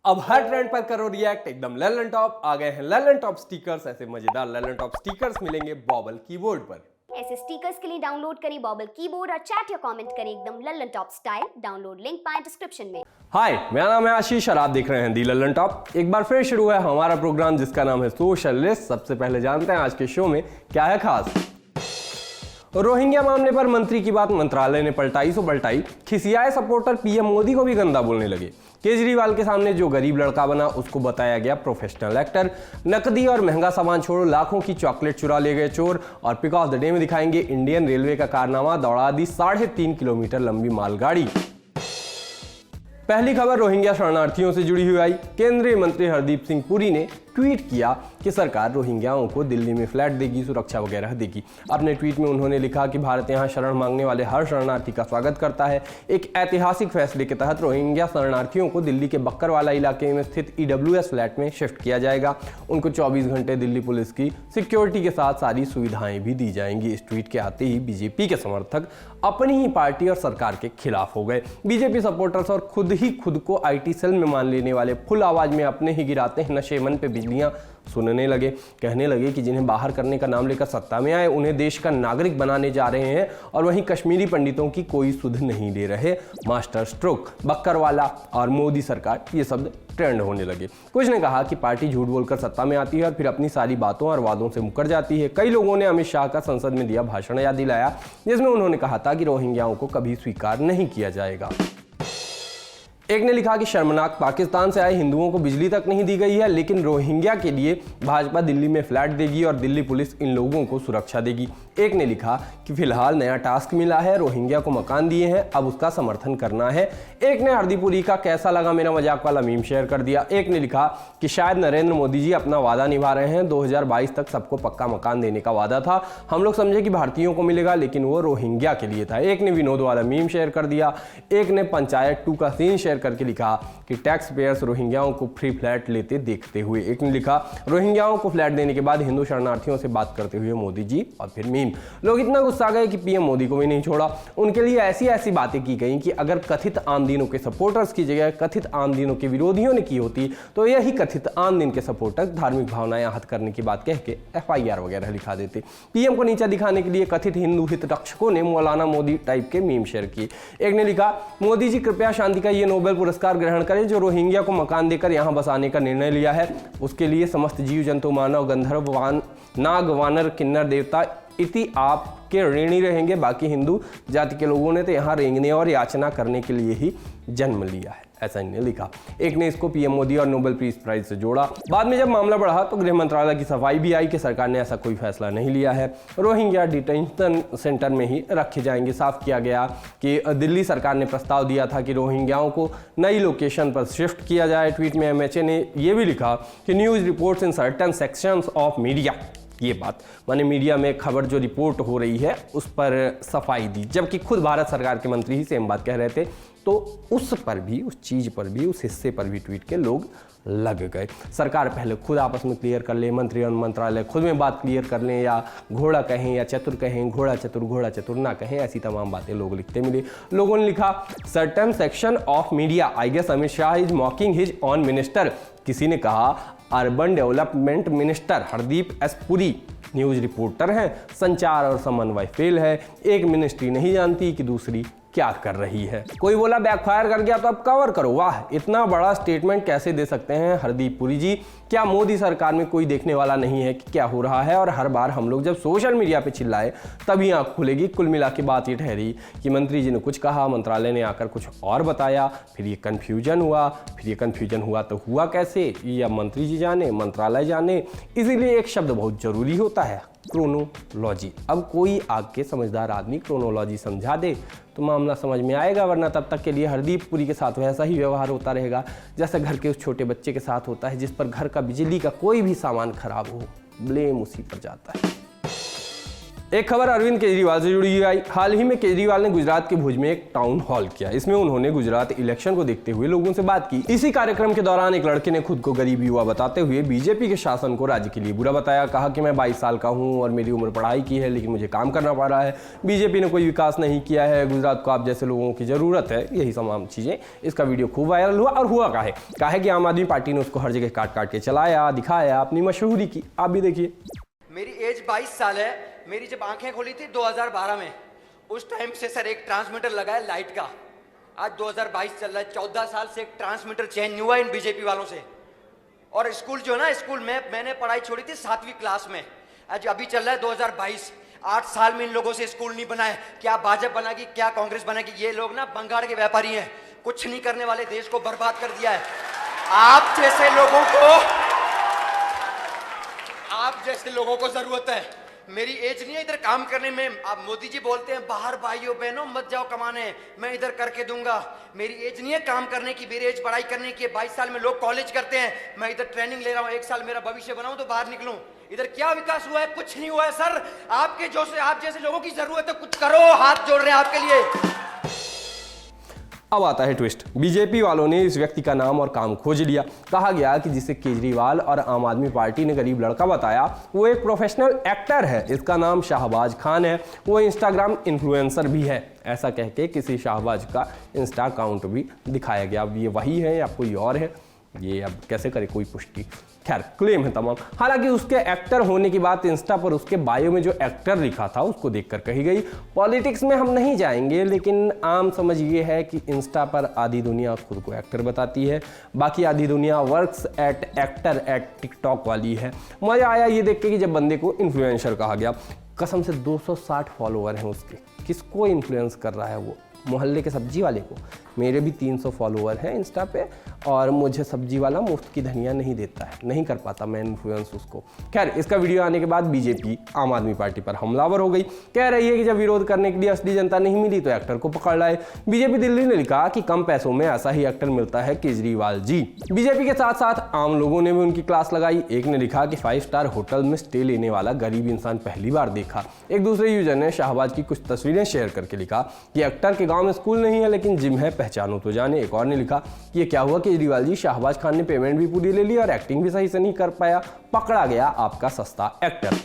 अब हर ट्रेंड पर करो रिएक्ट एकदम ललन टॉप। आ गए हैं ललन टॉप स्टिकर्स। ऐसे मजेदार ललन टॉप स्टिकर्स मिलेंगे बॉबल कीबोर्ड पर। ऐसे स्टिकर्स के लिए डाउनलोड करें बॉबल कीबोर्ड और चैट या कमेंट करें एकदम Lalan top style. Download link पाएं डिस्क्रिप्शन में। हाय, मेरा नाम है आशीष और आप देख रहे हैं दी ललन टॉप। एक बार फिर शुरू है हमारा प्रोग्राम जिसका नाम है सोशल लिस्ट। सबसे पहले जानते हैं आज के शो में क्या है खास। रोहिंग्या मामले पर मंत्री की बात मंत्रालय ने पलटाई सो पलटाई। खिसियाए सपोर्टर पीएम मोदी को भी गंदा बोलने लगे। केजरीवाल के सामने जो गरीब लड़का बना उसको बताया गया प्रोफेशनल एक्टर। नकदी और महंगा सामान छोड़ो, लाखों की चॉकलेट चुरा ले गए चोर। और पिक ऑफ द डे में दिखाएंगे इंडियन रेलवे का कारनामा, दौड़ा दी 3.5 किलोमीटर लंबी मालगाड़ी। पहली खबर रोहिंग्या शरणार्थियों से जुड़ी हुई आई। केंद्रीय मंत्री हरदीप सिंह पुरी ने ट्वीट किया कि सरकार रोहिंग्याओं को दिल्ली में फ्लैट देगी, सुरक्षा वगैरह देगी। अपने ट्वीट में उन्होंने लिखा कि भारत यहां शरण मांगने वाले हर शरणार्थी का स्वागत करता है। एक ऐतिहासिक फैसले के तहत रोहिंग्या शरणार्थियों को दिल्ली के बक्करवाला इलाके में स्थित EWS फ्लैट में शिफ्ट किया जाएगा। उनको 24 घंटे दिल्ली पुलिस की सिक्योरिटी के साथ सारी सुविधाएं भी दी जाएंगी। इस ट्वीट के आते ही बीजेपी के समर्थक अपनी ही पार्टी और सरकार के खिलाफ हो गए। बीजेपी सपोर्टर्स और खुद को IT सेल में मान लेने वाले फुल आवाज में अपने ही गिराते हैं नशेमन पे बिजलियां सुनने लगे। कहने लगे कि जिन्हें बाहर करने का नाम लेकर सत्ता में आए उन्हें देश का नागरिक बनाने जा रहे हैं, और वहीं कश्मीरी पंडितों की कोई सुध नहीं ले रहे। मास्टर स्ट्रोक, बक्करवाला और मोदी सरकार, ये शब्द ट्रेंड होने लगे। कुछ ने कहा कि पार्टी झूठ बोलकर सत्ता में आती है और फिर अपनी सारी बातों और वादों से मुकर जाती है। कई लोगों ने अमित शाह का संसद में दिया भाषण याद दिलाया जिसमें उन्होंने कहा था कि रोहिंग्याओं को कभी स्वीकार नहीं किया जाएगा। एक ने लिखा कि शर्मनाक, पाकिस्तान से आए हिंदुओं को बिजली तक नहीं दी गई है, लेकिन रोहिंग्या के लिए भाजपा दिल्ली में फ्लैट देगी और दिल्ली पुलिस इन लोगों को सुरक्षा देगी। एक ने लिखा कि फिलहाल नया टास्क मिला है, रोहिंग्या को मकान दिए हैं, अब उसका समर्थन करना है। एक ने हरदीपुरी का कैसा लगा मेरा मजाक वाला मीम शेयर कर दिया। एक ने लिखा कि शायद नरेंद्र मोदी जी अपना वादा निभा रहे हैं। 2022 तक सबको पक्का मकान देने का वादा था। हम लोग समझे कि भारतीयों को मिलेगा, लेकिन वो रोहिंग्या के लिए था। एक ने विनोद वाला मीम शेयर कर दिया। एक ने पंचायत 2 का सीन शेयर करके लिखा कि टैक्स पेयर्स रोहिंग्याओं को फ्री फ्लैट लेते देखते हुए। एक ने लिखा रोहिंग्याओं को फ्लैट देने के बाद हिंदू शरणार्थियों से बात करते हुए मोदी जी, और फिर मीम। लोग इतना गुस्सा गए कि पीएम मोदी को भी नहीं छोड़ा। उनके लिए ऐसी बातें की गई कि अगर कथित आम दिनों के सपोर्टर्स की जगह कथित आम दिनों के विरोधियों ने की होती तो यही कथित आम दिन के सपोर्टर्स धार्मिक भावनाएं आहत करने की बात कह के FIR वगैरह लिखा देते। पीएम को नीचा दिखाने के लिए कथित हिंदू हित रक्षकों ने मौलाना मोदी टाइप के मीम शेयर किए। एक ने लिखा मोदी जी कृपया शांति का ये नोबेल पुरस्कार ग्रहण करें जो रोहिंग्या को मकान देकर यहां बसाने का निर्णय लिया है। उसके लिए समस्त जीव जंतु, मानव, गंधर्व, नाग, वानर, किन्नर, देवता इति आपके ऋणी रहेंगे। बाकी हिंदू जाति के लोगों ने तो यहाँ रेंगने और याचना करने के लिए ही जन्म लिया है, ऐसा इन्हें लिखा। एक ने इसको पीएम मोदी और नोबेल पीस प्राइज से जोड़ा। बाद में जब मामला बढ़ा तो गृह मंत्रालय की सफाई भी आई कि सरकार ने ऐसा कोई फैसला नहीं लिया है। रोहिंग्या डिटेंशन सेंटर में ही रखे जाएंगे। साफ किया गया कि दिल्ली सरकार ने प्रस्ताव दिया था कि रोहिंग्याओं को नई लोकेशन पर शिफ्ट किया जाए। ट्वीट में MHA ने यह भी लिखा कि news reports in certain sections of media, ये बात माने मीडिया में खबर जो रिपोर्ट हो रही है उस पर सफाई दी, जबकि खुद भारत सरकार के मंत्री ही सेम बात कह रहे थे। तो उस पर भी, उस चीज पर भी, उस हिस्से पर भी ट्वीट के लोग लग गए। सरकार पहले खुद आपस में क्लियर कर ले, मंत्री और मंत्रालय खुद में बात क्लियर कर लें, या घोड़ा कहें या चतुर कहें, घोड़ा चतुर ना कहें, ऐसी तमाम बातें लोग लिखते मिले। लोगों ने लिखा certain section of media, I guess Amit Shah is mocking his own minister. किसी ने कहा urban development minister Hardeep S Puri news reporter हैं, संचार और समन्वय फेल है। एक मिनिस्ट्री नहीं जानती कि दूसरी क्या कर रही है। कोई बोला बैकफायर कर गया तो अब कवर करो। वाह, इतना बड़ा स्टेटमेंट कैसे दे सकते हैं हरदीप पुरी जी? क्या मोदी सरकार में कोई देखने वाला नहीं है कि क्या हो रहा है? और हर बार हम लोग जब सोशल मीडिया पे चिल्लाए तभी आंख खुलेगी। कुल मिला के बात ये ठहरी कि मंत्री जी ने कुछ कहा, मंत्रालय ने आकर कुछ और बताया, फिर ये कन्फ्यूजन हुआ तो हुआ कैसे, या मंत्री जी जाने, मंत्रालय जाने। इसीलिए एक शब्द बहुत जरूरी होता है, क्रोनोलॉजी। अब कोई आगे समझदार आदमी क्रोनोलॉजी समझा दे तो मामला समझ में आएगा, वरना तब तक के लिए हरदीप पुरी के साथ वैसा ही व्यवहार होता रहेगा जैसा घर के उस छोटे बच्चे के साथ होता है जिस पर घर का बिजली का कोई भी सामान खराब हो, ब्लेम उसी पर जाता है। एक खबर अरविंद केजरीवाल से जुड़ी हुई आई। हाल ही में केजरीवाल ने गुजरात के भुज में एक टाउन हॉल किया। इसमें उन्होंने गुजरात इलेक्शन को देखते हुए लोगों से बात की। इसी कार्यक्रम के दौरान एक लड़के ने खुद को गरीब युवा बताते हुए बीजेपी के शासन को राज्य के लिए बुरा बताया। कहा कि मैं 22 साल का हूं और मेरी उम्र पढ़ाई की है, लेकिन मुझे काम करना पड़ रहा है। बीजेपी ने कोई विकास नहीं किया है। गुजरात को आप जैसे लोगों की जरूरत है। यही तमाम चीजें। इसका वीडियो खूब वायरल हुआ और हुआ काहे कि आम आदमी पार्टी ने उसको हर जगह काट के चलाया, दिखाया, अपनी मशहूरी की। आप भी देखिए। मेरी एज 22 साल है। मेरी जब आंखें खोली थी 2012 में, उस टाइम से सर एक ट्रांसमीटर लगा है लाइट का। आज 2022 चल रहा है, 14 साल से एक ट्रांसमीटर चेंज नहीं हुआ इन बीजेपी वालों से। और स्कूल जो है ना, स्कूल में मैंने पढ़ाई छोड़ी थी 7वीं क्लास में। आज अभी चल रहा है 2022, 8 साल में इन लोगों से स्कूल नहीं बनाए। क्या भाजपा बनाएगी, क्या कांग्रेस बनाएगी? ये लोग ना बंगाड़ के व्यापारी हैं, कुछ नहीं करने वाले, देश को बर्बाद कर दिया है। आप जैसे लोगों को जरूरत है। मेरी एज नहीं है इधर काम करने में। आप मोदी जी बोलते हैं बाहर भाइयों बहनों मत जाओ कमाने, मैं इधर करके दूंगा। मेरी एज नहीं है काम करने की, मेरी एज पढ़ाई करने की है। 22 साल में लोग कॉलेज करते हैं, मैं इधर ट्रेनिंग ले रहा हूँ। 1 साल मेरा भविष्य बनाऊं तो बाहर निकलूं। इधर क्या विकास हुआ है? कुछ नहीं हुआ है सर। आप जैसे लोगों की जरूरत है, कुछ करो। हाथ जोड़ रहे हैं आपके लिए। अब आता है ट्विस्ट। बीजेपी वालों ने इस व्यक्ति का नाम और काम खोज लिया। कहा गया कि जिसे केजरीवाल और आम आदमी पार्टी ने गरीब लड़का बताया, वो एक प्रोफेशनल एक्टर है। इसका नाम शाहबाज खान है। वो इंस्टाग्राम इन्फ्लुएंसर भी है। ऐसा कह के किसी शाहबाज का इंस्टा अकाउंट भी दिखाया गया। अब ये वही है या कोई और है, ये अब कैसे करे कोई पुष्टि। खैर, क्लेम है तमाम। हालांकि उसके एक्टर होने की बात इंस्टा पर उसके बायो में जो एक्टर लिखा था उसको देखकर कही गई। पॉलिटिक्स में हम नहीं जाएंगे, लेकिन आम समझ ये है कि इंस्टा पर आधी दुनिया खुद को एक्टर बताती है, बाकी आधी दुनिया works at actor eight TikTok वाली है। मजा आया ये देख के कि जब बंदे को इन्फ्लुएंसर कहा गया। कसम से 260 फॉलोअर हैं उसके। किसको इन्फ्लुएंस कर रहा है वो? मोहल्ले के सब्जी वाले को। मेरे भी 300 फॉलोअर हैं इंस्टा पे, और मुझे सब्जी वाला मुफ्त की धनिया नहीं देता है, नहीं कर पाता मैं इन्फ्लुएंस उसको। खैर, इसका वीडियो आने के बाद बीजेपी आम आदमी पार्टी पर हमलावर हो गई। कह रही है कि जब विरोध करने के लिए असली जनता नहीं मिली तो एक्टर को पकड़ लाए। बीजेपी दिल्ली ने लिखा कि कम पैसों में ऐसा ही एक्टर मिलता है केजरीवाल जी। बीजेपी के साथ साथ आम लोगों ने भी उनकी क्लास लगाई। एक ने लिखा कि 5 स्टार होटल में स्टे लेने वाला गरीब इंसान पहली बार देखा। एक दूसरे यूजर ने शाहबाज की कुछ तस्वीरें शेयर करके लिखा कि एक्टर के गाँव में स्कूल नहीं है लेकिन जिम है, पहचानो तो जाने। एक और ने लिखा कि ये क्या हुआ केजरीवाल जी, शाहबाज खान ने पेमेंट भी पूरी ले ली और एक्टिंग भी सही से नहीं कर पाया, पकड़ा गया आपका सस्ता एक्टर।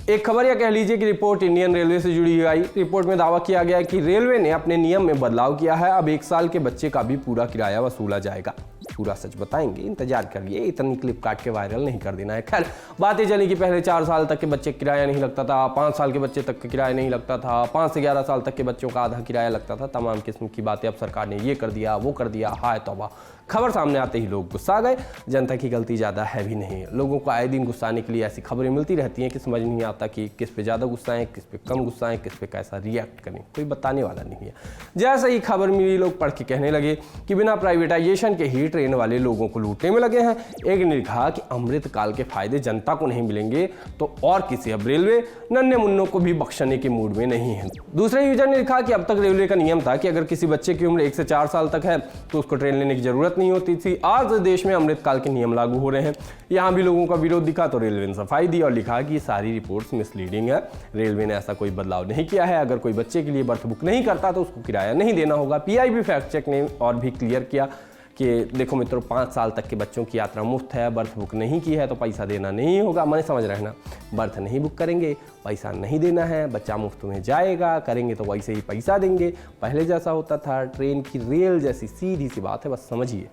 एक खबर या कह लीजिए कि रिपोर्ट इंडियन रेलवे से जुड़ी हुई आई। रिपोर्ट में दावा किया गया कि रेलवे ने अपने नियम में बदलाव किया है। अब 1 साल के बच्चे का भी पूरा किराया वसूला जाएगा। पूरा सच बताएंगे, इंतजार करिए। इतनी क्लिप काट के वायरल नहीं कर देना है। खैर, बातें चली कि पहले 4 साल तक के बच्चे किराया नहीं लगता था, 5 साल के बच्चे तक का किराया नहीं लगता था, 5 से 11 साल तक के बच्चों का आधा किराया लगता था। तमाम किस्म की बातें। अब सरकार ने ये कर दिया, वो कर दिया। हाय तौबा। खबर सामने आते ही लोग गुस्सा गए। जनता की गलती ज़्यादा है भी नहीं। लोगों को आए दिन गुस्साने के लिए ऐसी खबरें मिलती रहती हैं कि समझ नहीं आता कि किस पे ज़्यादा गुस्सा है, किस पे कम गुस्सा है, किस पे कैसा रिएक्ट करें। कोई बताने वाला नहीं है। जैसे ही खबर मिली, लोग पढ़ के कहने लगे कि बिना प्राइवेटाइजेशन के ही ट्रेन वाले लोगों को लूटने में लगे हैं। एक ने लिखा कि अमृतकाल के फायदे जनता को नहीं मिलेंगे तो और किसी। अब रेलवे नन्हे मुन्नों को भी बख्शने के मूड में नहीं है। दूसरे यूजर ने लिखा कि अब तक रेलवे का नियम था कि अगर किसी बच्चे की उम्र 1 से 4 साल तक है तो उसको ट्रेन लेने की जरूरत नहीं होती थी। आज देश में अमृतकाल के नियम लागू हो रहे हैं। यहाँ भी लोगों का विरोध दिखा तो रेलवे ने सफाई दी और लिखा कि सारी रिपोर्ट्स मिसलीडिंग है। रेलवे ने ऐसा कोई बदलाव नहीं किया है। अगर कोई बच्चे के लिए बर्थ बुक नहीं करता तो उसको किराया नहीं देना होगा। पीआईबी फैक्ट चेक ने और भी क्लियर किया कि देखो मित्रों, 5 साल तक के बच्चों की यात्रा मुफ्त है। बर्थ बुक नहीं की है तो पैसा देना नहीं होगा। मैंने समझ रहे ना, बर्थ नहीं बुक करेंगे, पैसा नहीं देना है, बच्चा मुफ्त में जाएगा। करेंगे तो वैसे ही पैसा देंगे। पहले जैसा होता था, ट्रेन की रेल जैसी सीधी सी बात है, बस समझिए।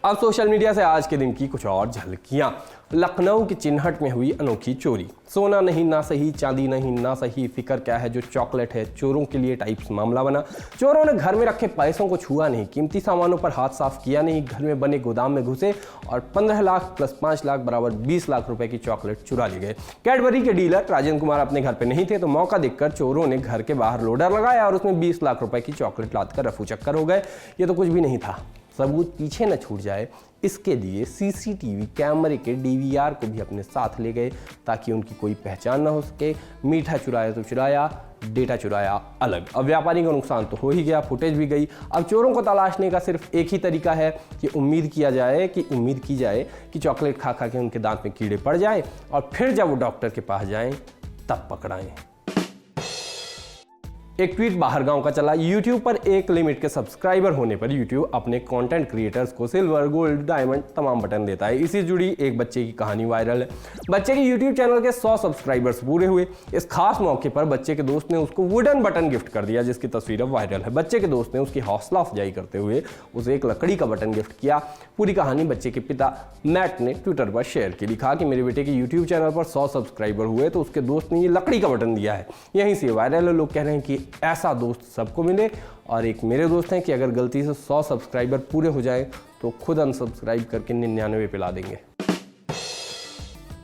अब सोशल मीडिया से आज के दिन की कुछ और झलकियां। लखनऊ की चिन्हट में हुई अनोखी चोरी। सोना नहीं ना सही, चांदी नहीं ना सही, फिक्र क्या है जो चॉकलेट है, चोरों के लिए टाइप्स मामला बना। चोरों ने घर में रखे पैसों को छुआ नहीं, कीमती सामानों पर हाथ साफ किया नहीं, घर में बने गोदाम में घुसे और 15 लाख प्लस 5 लाख बराबर 20 लाख रुपए की चॉकलेट चुरा ले गए। कैडबरी के डीलर राजेंद्र कुमार अपने घर पे नहीं थे तो मौका देखकर चोरों ने घर के बाहर लोडर लगाया और उसमें 20 लाख रुपए की चॉकलेट लादकर रफू चक्कर हो गए। ये तो कुछ भी नहीं था। सबूत पीछे न छूट जाए इसके लिए सीसीटीवी कैमरे के डीवीआर को भी अपने साथ ले गए ताकि उनकी कोई पहचान ना हो सके। मीठा चुराया तो चुराया, डेटा चुराया अलग। अब व्यापारी का नुकसान तो हो ही गया, फुटेज भी गई। अब चोरों को तलाशने का सिर्फ एक ही तरीका है कि उम्मीद की जाए कि चॉकलेट खा खा के उनके दांत में कीड़े पड़ जाए और फिर जब वो डॉक्टर के पास जाएं तब पकड़ाएं। एक ट्वीट बाहर गांव का चला। YouTube पर एक लिमिट के सब्सक्राइबर होने पर YouTube अपने कंटेंट क्रिएटर्स को सिल्वर, गोल्ड, डायमंड तमाम बटन देता है। इसी से जुड़ी एक बच्चे की कहानी वायरल है। बच्चे के YouTube चैनल के 100 सब्सक्राइबर्स पूरे हुए। इस खास मौके पर बच्चे के दोस्त ने उसको वुडन बटन गिफ्ट कर दिया, जिसकी तस्वीर अब वायरल है। बच्चे के दोस्त ने उसकी हौसला अफजाई करते हुए उसे एक लकड़ी का बटन गिफ्ट किया। पूरी कहानी बच्चे के पिता मैट ने ट्विटर पर शेयर की। लिखा कि मेरे बेटे के YouTube चैनल पर 100 सब्सक्राइबर हुए तो उसके दोस्त ने ये लकड़ी का बटन दिया है। यहीं से वायरल है। लोग कह रहे हैं कि ऐसा दोस्त सबको मिले। और एक मेरे दोस्त हैं कि अगर गलती से 100 सब्सक्राइबर पूरे हो जाए तो खुद अनसब्सक्राइब करके 99 पे ला देंगे।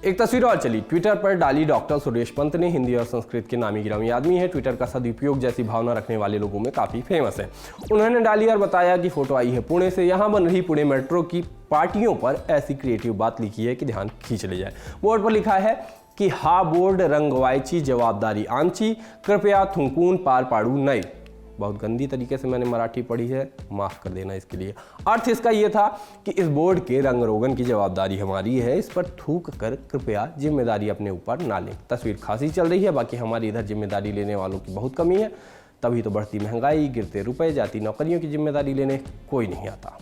एक तस्वीर और चली, ट्विटर पर डाली डॉक्टर सुरेश पंत ने। हिंदी और संस्कृत के नामी गिरामी आदमी है, ट्विटर का सदुपयोग जैसी भावना रखने वाले लोगों में काफ़ी फेमस है। उन्होंने डाली और बताया कि फोटो आई है पुणे से। यहाँ बन रही पुणे मेट्रो की पार्टियों पर ऐसी क्रिएटिव बात लिखी है कि ध्यान खींच ले जाए। बोर्ड पर लिखा है कि हा बोर्ड रंगवायची जवाबदारी आमची, कृपया थुंकून पार पाड़ू नई। बहुत गंदी तरीके से मैंने मराठी पढ़ी है, माफ़ कर देना इसके लिए। अर्थ इसका ये था कि इस बोर्ड के रंग रोगन की जवाबदारी हमारी है, इस पर थूक कर कृपया जिम्मेदारी अपने ऊपर ना लें। तस्वीर खासी चल रही है, बाकी हमारी इधर जिम्मेदारी लेने वालों की बहुत कमी है। तभी तो बढ़ती महंगाई, गिरते रुपए, जाती नौकरियों की जिम्मेदारी लेने कोई नहीं आता।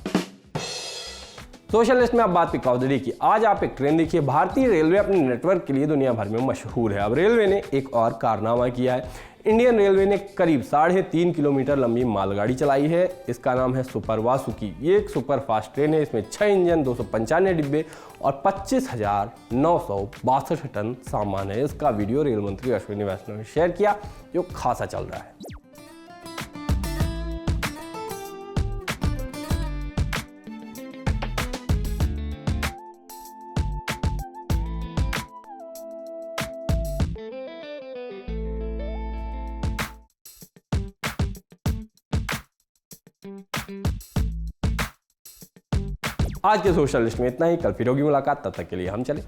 सोशल लिस्ट में अब बात पिकौदड़ी की। आज आप एक ट्रेन देखिए। भारतीय रेलवे अपने नेटवर्क के लिए दुनिया भर में मशहूर है। अब रेलवे ने एक और कारनामा किया है। इंडियन रेलवे ने करीब 3.5 किलोमीटर लंबी मालगाड़ी चलाई है। इसका नाम है सुपर वासुकी। ये एक सुपर फास्ट ट्रेन है। इसमें 6 इंजन, 295 डिब्बे और 25,962 टन सामान है। इसका वीडियो रेल मंत्री अश्विनी वैष्णव ने शेयर किया, जो खासा चल रहा है। आज के सोशल लिस्ट में इतना ही। कल फिर होगी मुलाकात, तब तक के लिए हम चले।